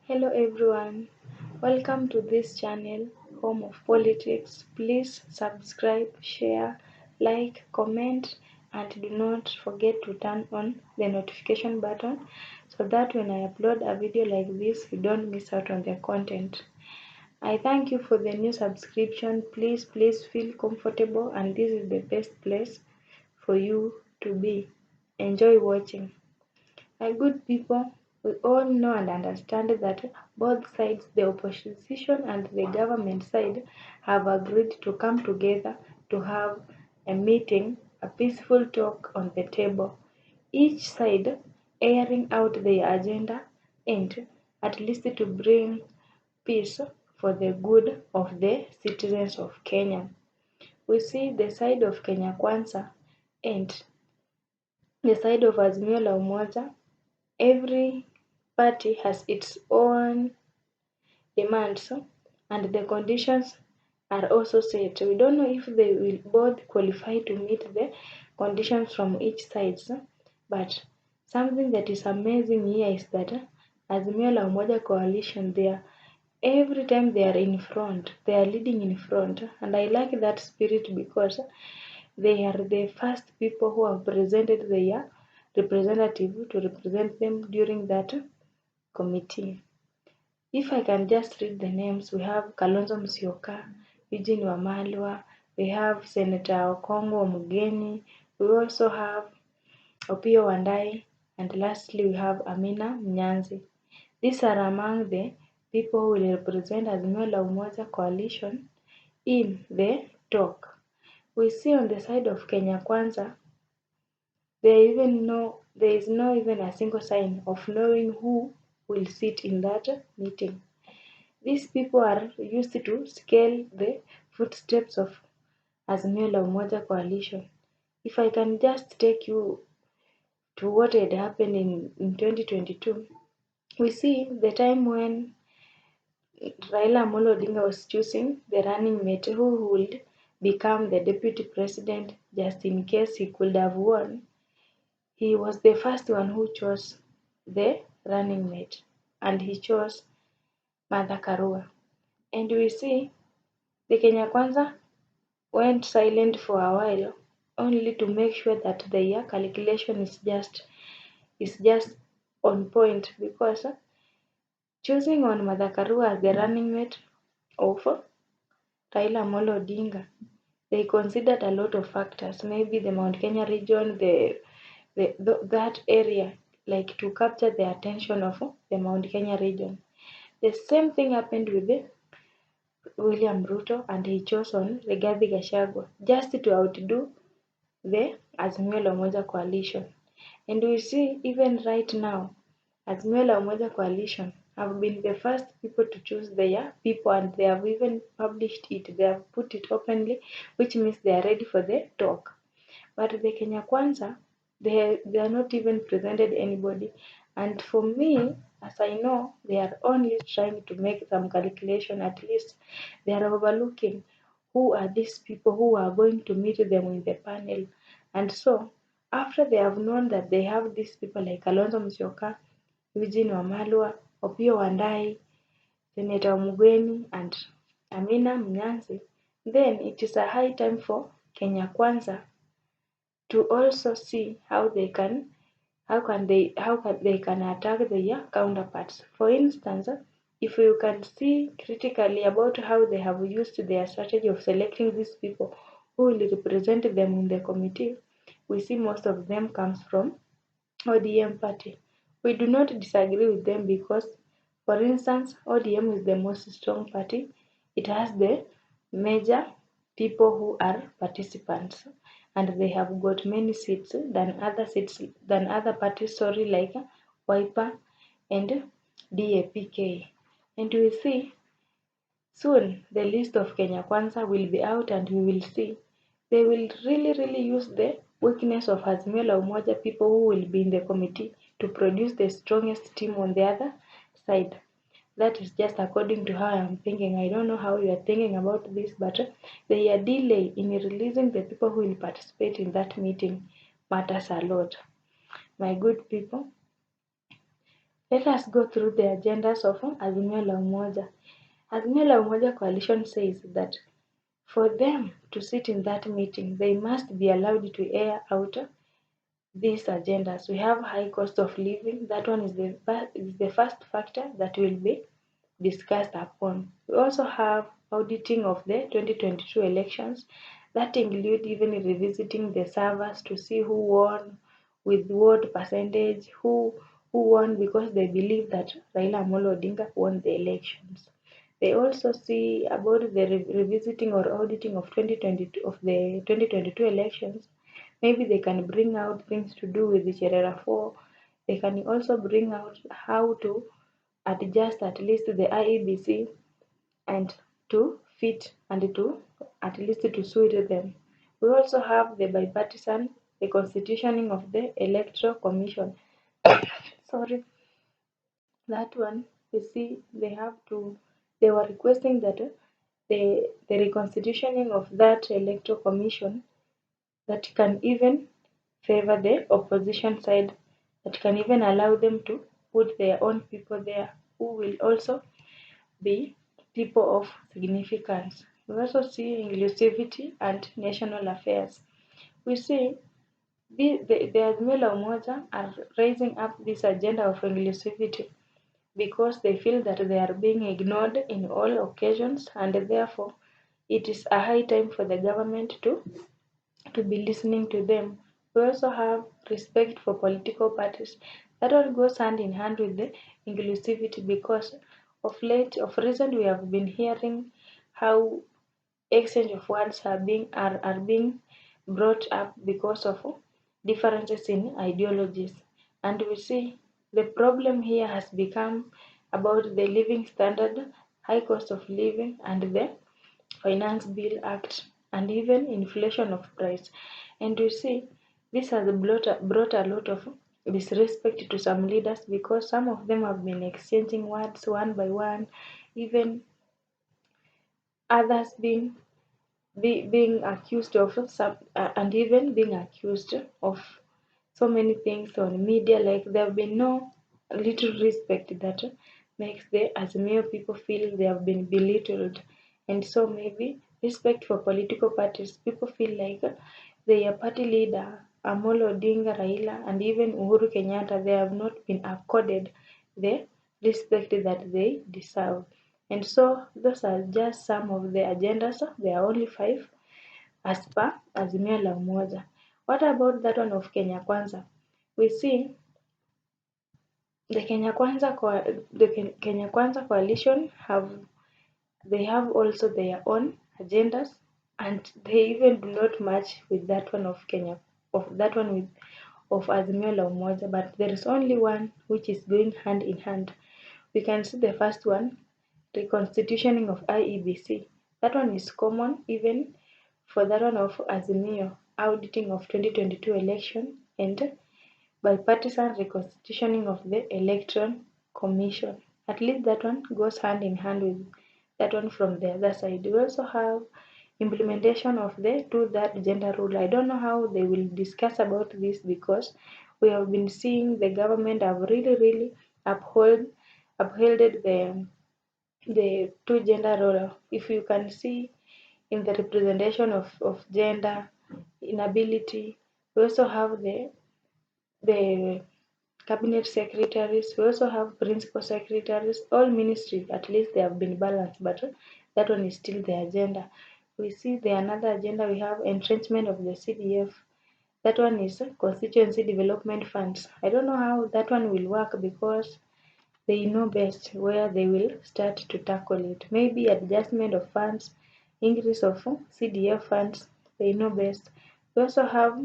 Hello everyone, welcome to this channel, Home of Politics. Please subscribe, share, like, comment, and do not forget to turn on the notification button so that when I upload a video like this, you don't miss out on the content. I thank you for the new subscription. Please feel comfortable, and this is the best place for you to be. Enjoy watching. My good people, we all know and understand that both sides, the opposition and the government side, have agreed to come together to have a meeting, a peaceful talk on the table. Each side airing out their agenda and at least to bring peace for the good of the citizens of Kenya. We see the side of Kenya KWANZA and the side of AZIMIO La Umoja. Every party has its own demands and the conditions are also set. We don't know if they will both qualify to meet the conditions from each side, but something that is amazing here is that AZIMIO La Umoja coalition, every time they are in front, they are leading in front, and I like that spirit because they are the first people who have presented their representative to represent them during that committee. If I can just read the names, we have Kalonzo Musyoka, Eugene Wamalwa, we have Senator Okongo Omugeni, we also have Opiyo Wandayi, and lastly we have Amina Mnyanzi. These are among the people who will represent AZIMIO La Umoja coalition in the talk. We see on the side of Kenya KWANZA, there is no even a single sign of knowing who will sit in that meeting. These people are used to scale the footsteps of AZIMIO La Umoja coalition. If I can just take you to what had happened in 2022, we see the time when Raila Odinga was choosing the running mate who would become the deputy president just in case he could have won. He was the first one who chose the running mate, and he chose Martha Karua. And we see the Kenya KWANZA went silent for a while, only to make sure that their calculation is just on point, because choosing on Martha Karua as the running mate of Raila Amolo Odinga, they considered a lot of factors, maybe the Mount Kenya region, that area, like to capture the attention of the Mount Kenya region. The same thing happened with William Ruto, and he chose on Rigathi Gachagua just to outdo the AZIMIO La Umoja coalition. And we see even right now, AZIMIO La Umoja coalition have been the first people to choose their people, and they have even published it. They have put it openly, which means they are ready for the talk. But the Kenya KWANZA, they are not even presented anybody. And for me, as I know, they are only trying to make some calculation. At least they are overlooking who are these people who are going to meet them in the panel. And so, after they have known that they have these people like Kalonzo Musyoka, Eugene Wamalwa, Opiyo Wandayi, Senator Omugeni, and Amina Mnyanzi, then it is a high time for Kenya KWANZA to also see how they can attack their counterparts. For instance, if you can see critically about how they have used their strategy of selecting these people who will represent them in the committee, we see most of them comes from ODM party. We do not disagree with them because, for instance, ODM is the most strong party. It has the major people who are participants, and they have got many seats than other parties, like Wiper and DAPK. And we see soon the list of Kenya KWANZA will be out, and we will see they will really use the weakness of AZIMIO La Umoja people who will be in the committee to produce the strongest team on the other side. That is just according to how I'm thinking. I don't know how you are thinking about this, but the delay in releasing the people who will participate in that meeting matters a lot. My good people, Let us go through the agendas of AZIMIO LA UMOJA. AZIMIO LA UMOJA coalition says that for them to sit in that meeting, they must be allowed to air out these agendas. We have high cost of living. That one is the first factor that will be discussed upon. We also have auditing of the 2022 elections. That include even revisiting the servers to see who won, with what percentage, who won because they believe that Raila Amolo Odinga won the elections. They also see about the revisiting or auditing of 2022 of the 2022 elections. Maybe they can bring out things to do with the Cherera 4. They can also bring out how to adjust at least the IEBC and to fit and to at least to suit them. We also have the bipartisan, the constitutioning of the electoral commission. Sorry, that one we see they were requesting that the reconstitutioning of that electoral commission that can even favor the opposition side, that can even allow them to put their own people there who will also be people of significance. We also see inclusivity and national affairs. We see the AZIMIO LA UMOJA are raising up this agenda of inclusivity because they feel that they are being ignored in all occasions, and therefore it is a high time for the government to be listening to them. We also have respect for political parties. That all goes hand in hand with the inclusivity because of recent, we have been hearing how exchange of words are being brought up because of differences in ideologies. And we see the problem here has become about the living standard, high cost of living, and the Finance Bill Act, and even inflation of price. And you see, this has brought a lot of disrespect to some leaders because some of them have been exchanging words one by one, even others being accused of some and even being accused of so many things on media. Like there have been no little respect that makes the Azimio people feel they have been belittled. And so maybe respect for political parties, people feel like their party leader, Amolo Odinga, Raila, and even Uhuru Kenyatta, they have not been accorded the respect that they deserve. And so those are just some of the agendas. There are only 5 as per Azimio La Umoja. What about that one of Kenya Kwanza? We see the Kenya Kwanza coalition have also their own agendas, and they even do not match with that one of Kenya of that one with of Azimio La Umoja, but there is only one which is going hand in hand. We can see the first one, reconstitutioning of IEBC. That one is common even for that one of Azimio, auditing of 2022 election, and bipartisan reconstitutioning of the Electoral Commission. At least that one goes hand in hand with that one from the other side. We also have implementation of the two-third gender rule. I don't know how they will discuss about this because we have been seeing the government have really upheld the two gender role. If you can see in the representation of gender inability, we also have the cabinet secretaries, we also have principal secretaries, all ministries, at least they have been balanced, but that one is still the agenda. We see the another agenda, we have entrenchment of the CDF. That one is constituency development funds. I don't know how that one will work because they know best where they will start to tackle it. Maybe adjustment of funds, increase of CDF funds, they know best. We also have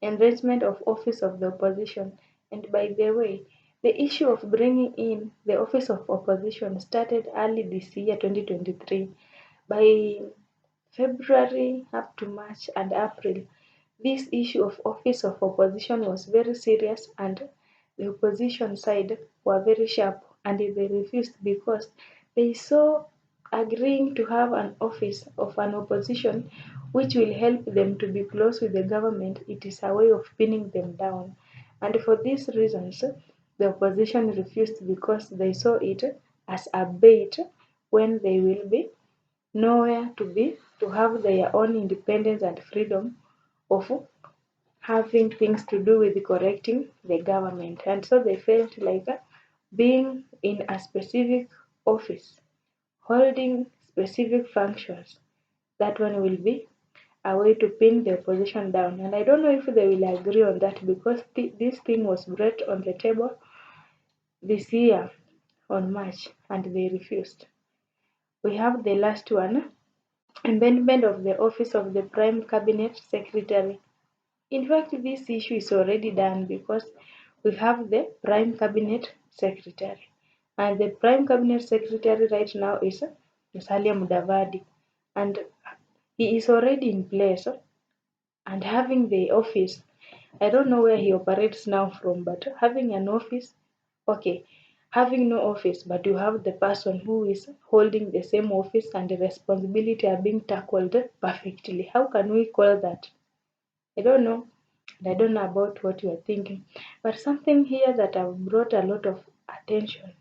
enlargement of office of the opposition. And by the way, the issue of bringing in the office of opposition started early this year, 2023. By February up to March and April, this issue of office of opposition was very serious, and the opposition side were very sharp and they refused because they saw agreeing to have an office of an opposition which will help them to be close with the government. It is a way of pinning them down. And for these reasons, the opposition refused because they saw it as a bait when they will be nowhere to have their own independence and freedom of having things to do with correcting the government. And so they felt like being in a specific office, holding specific functions, that one will be a way to pin the opposition down. And I don't know if they will agree on that because this thing was brought on the table this year on March and they refused. We have the last one, amendment of the office of the Prime Cabinet Secretary. In fact, this issue is already done because we have the Prime Cabinet Secretary. And the Prime Cabinet Secretary right now is Musalia Mudavadi. And he is already in place and having the office. I don't know where he operates now from, but having an office, okay, having no office, but you have the person who is holding the same office and the responsibility are being tackled perfectly. How can we call that? I don't know. And I don't know about what you are thinking. But something here that have brought a lot of attention.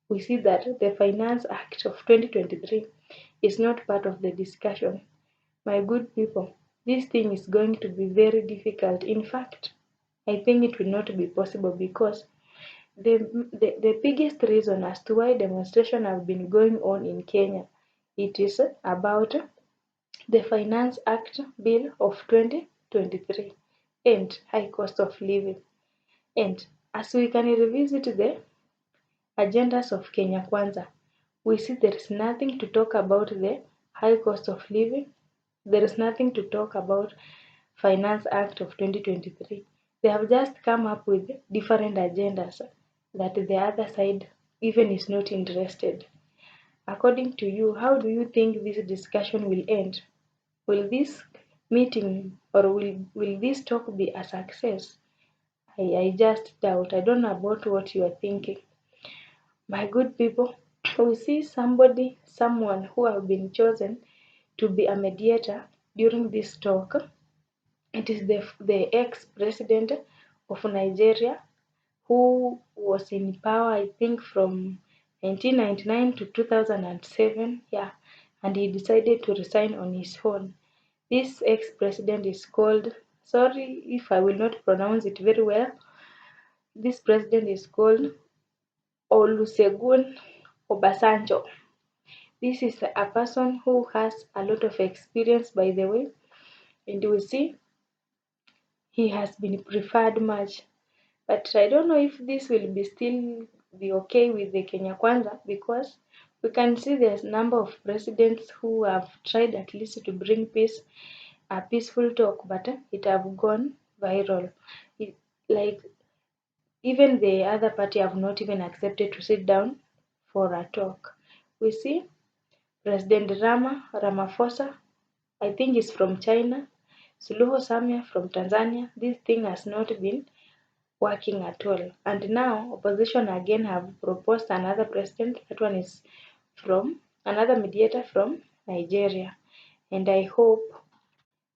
We see that the Finance Act of 2023 is not part of the discussion. My good people, this thing is going to be very difficult. In fact, I think it will not be possible because the biggest reason as to why demonstrations have been going on in Kenya, it is about the Finance Act Bill of 2023 and high cost of living. And as we can revisit the agendas of Kenya Kwanza, we see there is nothing to talk about the high cost of living. There is nothing to talk about Finance Act of 2023. They have just come up with different agendas that the other side even is not interested. According to you, how do you think this discussion will end? Will this meeting or will this talk be a success? I just doubt. I don't know about what you are thinking. My good people, we see someone who have been chosen to be a mediator during this talk. It is the ex-president of Nigeria who was in power, I think, from 1999 to 2007. Yeah, and he decided to resign on his own. This ex-president is called, sorry if I will not pronounce it very well, this president is called Olusegun Obasanjo. This is a person who has a lot of experience, by the way, and we see he has been preferred much. But I don't know if this will be still be okay with the Kenya Kwanza because we can see there's a number of presidents who have tried at least to bring peace, a peaceful talk, but it have gone viral. Like even the other party have not even accepted to sit down for a talk. We see President Ramaphosa, I think is from China, Suluhu Samia from Tanzania. This thing has not been working at all. And now opposition again have proposed another president. That one is from another mediator from Nigeria. And I hope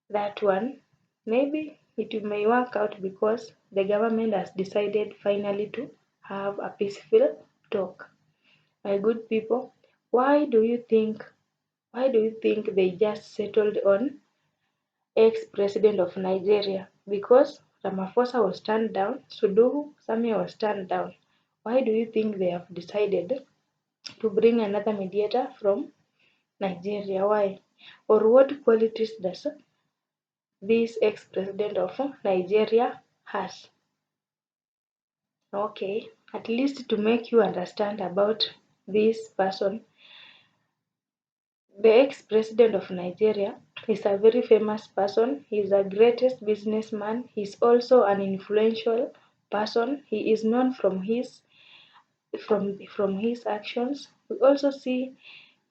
that one maybe it may work out because the government has decided finally to have a peaceful talk. My good people, why do you think they just settled on ex-president of Nigeria? Because Ramaphosa was turned down, Suluhu Samia was turned down. Why do you think they have decided to bring another mediator from Nigeria? Why? Or what qualities does this ex-president of Nigeria has? Okay, at least to make you understand about this person, the ex-president of Nigeria is a very famous person. He is the greatest businessman. He is also an influential person. He is known from his actions. We also see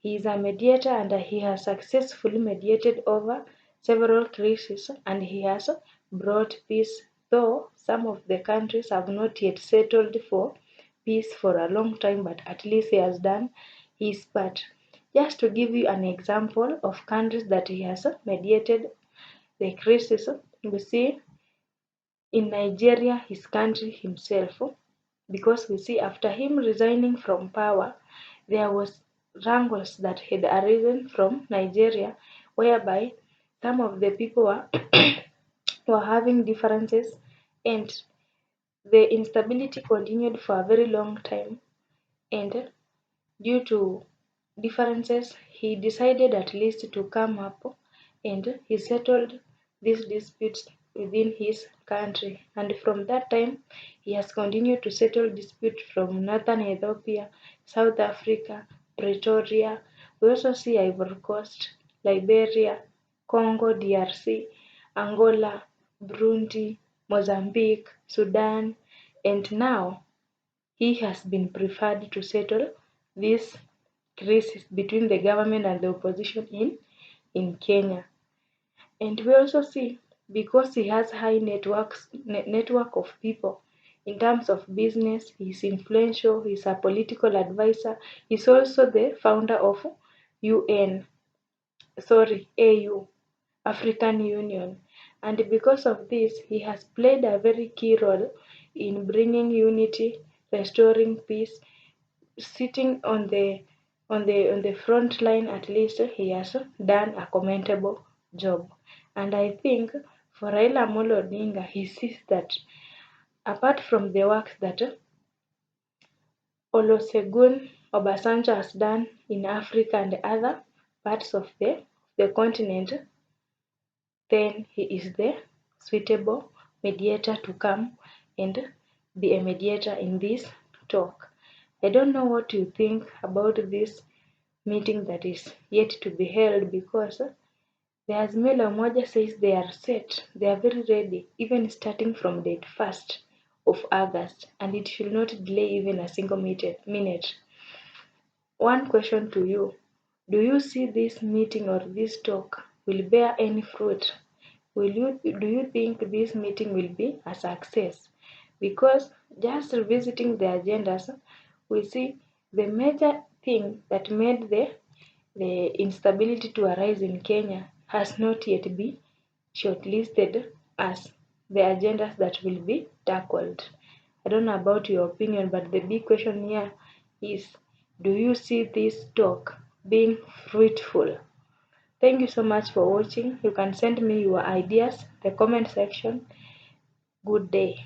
he is a mediator and he has successfully mediated over several crises and he has brought peace, though some of the countries have not yet settled for peace for a long time, but at least he has done his part. Just to give you an example of countries that he has mediated the crisis, we see in Nigeria, his country himself, because we see after him resigning from power, there was wrangles that had arisen from Nigeria, whereby some of the people were, were having differences, and the instability continued for a very long time. And due to differences, he decided at least to come up and he settled these disputes within his country. And from that time, he has continued to settle disputes from northern Ethiopia, South Africa, Pretoria. We also see Ivory Coast, Liberia, Congo, DRC, Angola, Burundi, Mozambique, Sudan, and now he has been preferred to settle this crisis between the government and the opposition in Kenya. And we also see because he has high network of people in terms of business, he's influential, he's a political advisor, he's also the founder of AU, African Union. And because of this, he has played a very key role in bringing unity, restoring peace, sitting on the front line. At least he has done a commendable job. And I think for Raila Amolo Odinga, he sees that apart from the work that Olusegun Obasanjo has done in Africa and other parts of the continent, then he is the suitable mediator to come and be a mediator in this talk. I don't know what you think about this meeting that is yet to be held, because the AZIMIO La Umoja says they are set, they are very ready, even starting from date 1st of August, and it should not delay even a single minute. One question to you: do you see this meeting or this talk will bear any fruit? Do you think this meeting will be a success? Because just revisiting the agendas, we see the major thing that made the instability to arise in Kenya has not yet been shortlisted as the agendas that will be tackled. I don't know about your opinion, but the big question here is, do you see this talk being fruitful? Thank you so much for watching. You can send me your ideas in the comment section. Good day.